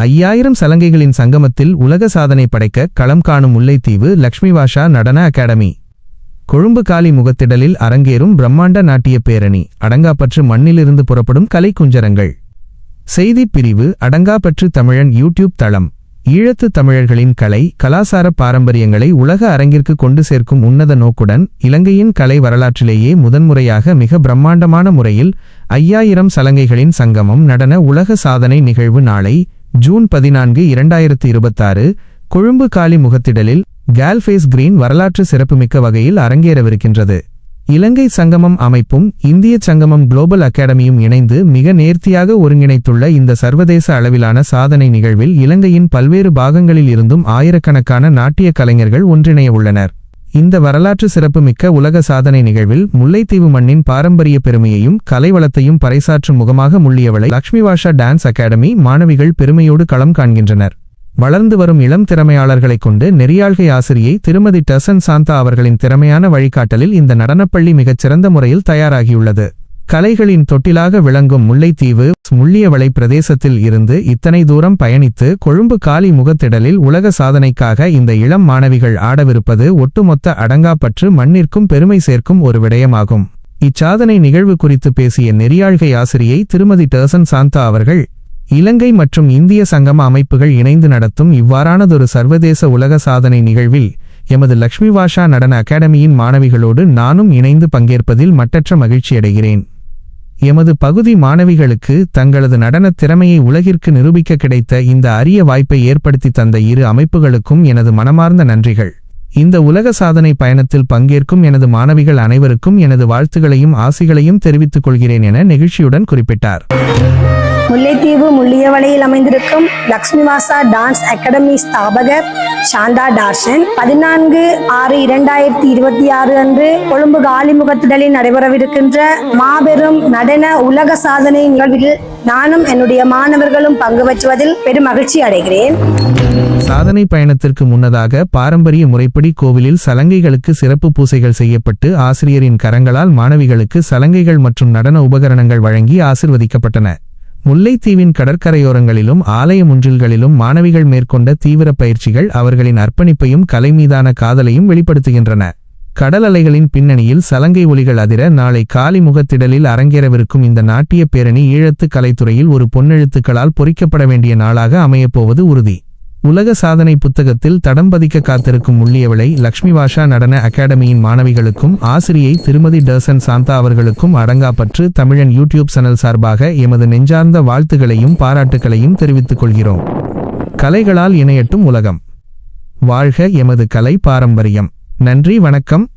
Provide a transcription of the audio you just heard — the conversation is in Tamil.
5000 சலங்கைகளின் சங்கமத்தில் உலக சாதனை படைக்க களம் காணும் முல்லைத்தீவு லக்ஷ்மிவாஷா நடன அகாடமி. கொழும்பு காலி முகத்திடலில் அரங்கேறும் பிரம்மாண்ட நாட்டிய பேரணி. அடங்காப்பற்று மண்ணிலிருந்து புறப்படும் கலை குஞ்சரங்கள். செய்திப் பிரிவு அடங்காப்பற்று தமிழன் யூடியூப் தளம். ஈழத்து தமிழர்களின் கலை கலாசார பாரம்பரியங்களை உலக அரங்கிற்கு கொண்டு சேர்க்கும் உன்னத நோக்குடன் இலங்கையின் கலை வரலாற்றிலேயே முதன்முறையாக மிக பிரம்மாண்டமான முறையில் 5000 சலங்கைகளின் சங்கமம் நடன உலக சாதனை நிகழ்வு நாளை ஜூன் 14, 2026 கொழும்பு காலி முகத்திடலில் கேல்ஃபேஸ் கிரீன் வரலாற்று சிறப்புமிக்க வகையில் அரங்கேறவிருக்கின்றது. இலங்கை சங்கமம் அமைப்பும் இந்திய சங்கமம் குளோபல் அகாடமியும் இணைந்து மிக நேர்த்தியாக ஒருங்கிணைத்துள்ள இந்த சர்வதேச அளவிலான சாதனை நிகழ்வில் இலங்கையின் பல்வேறு பாகங்களில் இருந்தும் ஆயிரக்கணக்கான நாட்டிய கலைஞர்கள் ஒன்றிணைய உள்ளனர். இந்த வரலாற்று சிறப்புமிக்க உலக சாதனை நிகழ்வில் முல்லைத்தீவு மண்ணின் பாரம்பரிய பெருமையையும் கலைவளத்தையும் பறைசாற்றும் முகமாக முள்ளியவளை லக்ஷ்மிவாஷா டான்ஸ் அகாடமி மாணவிகள் பெருமையோடு களம் காண்கின்றனர். வளர்ந்து வரும் இளம் திறமையாளர்களைக் கொண்டு நெறியாள்கை ஆசிரியை திருமதி டசன் சாந்தா அவர்களின் திறமையான வழிகாட்டலில் இந்த நடனப்பள்ளி மிகச்சிறந்த முறையில் தயாராகியுள்ளது. கலைகளின் தொட்டிலாக விளங்கும் முல்லைத்தீவு முள்ளியவளை பிரதேசத்தில் இருந்து இத்தனை தூரம் பயணித்து கொழும்பு காலி முகத்திடலில் உலக சாதனைக்காக இந்த இளம் மாணவிகள் ஆடவிருப்பது ஒட்டுமொத்த அடங்காப்பற்று மண்ணிற்கும் பெருமை சேர்க்கும் ஒரு விடயமாகும். இச்சாதனை நிகழ்வு குறித்து பேசிய நெறியாள்கை ஆசிரியை திருமதி டசன் சாந்தா அவர்கள், இலங்கை மற்றும் இந்திய சங்கம அமைப்புகள் இணைந்து நடத்தும் இவ்வாறானதொரு சர்வதேச உலக சாதனை நிகழ்வில் எமது லக்ஷ்மிவாஷா நடன அகாடமியின் மாணவிகளோடு நானும் இணைந்து பங்கேற்பதில் மட்டற்ற மகிழ்ச்சியடைகிறேன். எமது பகுதி மாணவிகளுக்கு தங்களது நடனத் திறமையை உலகிற்கு நிரூபிக்க கிடைத்த இந்த அரிய வாய்ப்பை ஏற்படுத்தி தந்த இரு அமைப்புகளுக்கும் எனது மனமார்ந்த நன்றிகள். இந்த உலக சாதனை பயணத்தில் பங்கேற்கும் எனது மாணவிகள் அனைவருக்கும் எனது வாழ்த்துகளையும் ஆசிகளையும் தெரிவித்துக் கொள்கிறேன் என நெகிழ்ச்சியுடன் குறிப்பிட்டார். முல்லைத்தீவு முள்ளியவளையில் அமைந்திருக்கும் லக்ஷ்மிவாஷா டான்ஸ் அகாடமி ஸ்தாபகர் சாந்தா டார்சன் 14/6/2026 அன்று கொழும்பு காலிமுகத்திடலில் நடைபெறவிருக்கின்ற மாபெரும் நடன உலக சாதனை நிகழ்வில் நானும் என்னுடைய மாணவர்களும் பங்கு பெற்றுவதில் பெரும் மகிழ்ச்சி அடைகிறேன். சாதனை பயணத்திற்கு முன்னதாக பாரம்பரிய முறைப்படி கோவிலில் சலங்கைகளுக்கு சிறப்பு பூசைகள் செய்யப்பட்டு ஆசிரியரின் கரங்களால் மாணவிகளுக்கு சலங்கைகள் மற்றும் நடன உபகரணங்கள் வழங்கி ஆசிர்வதிக்கப்பட்டன. முல்லைத்தீவின் கடற்கரையோரங்களிலும் ஆலய முன்றில்களிலும் மாணவிகள் மேற்கொண்ட தீவிர பயிற்சிகள் அவர்களின் அர்ப்பணிப்பையும் கலை மீதான காதலையும் வெளிப்படுத்துகின்றன. கடல் அலைகளின் பின்னணியில் சலங்கை ஒலிகள் அதிர நாளை காலி முகத்திடலில் அரங்கேறவிருக்கும் இந்த நாட்டிய பேரணி ஈழத்து கலைத்துறையில் ஒரு பொன்னெழுத்துக்களால் பொறிக்கப்பட வேண்டிய நாளாக அமையப்போவது உறுதி. உலக சாதனை புத்தகத்தில் தடம் பதிக்க காத்திருக்கும் முள்ளியவளை லக்ஷ்மிவாஷா நடன அகாடமியின் மாணவிகளுக்கும் ஆசிரியை திருமதி டசன் சாந்தா அவர்களுக்கும் அடங்காப்பற்று தமிழன் யூடியூப் சேனல் சார்பாக எமது நெஞ்சார்ந்த வாழ்த்துகளையும் பாராட்டுகளையும் தெரிவித்துக் கொள்கிறோம். கலைகளால் இணையட்டும் உலகம். வாழ்க எமது கலை பாரம்பரியம். நன்றி, வணக்கம்.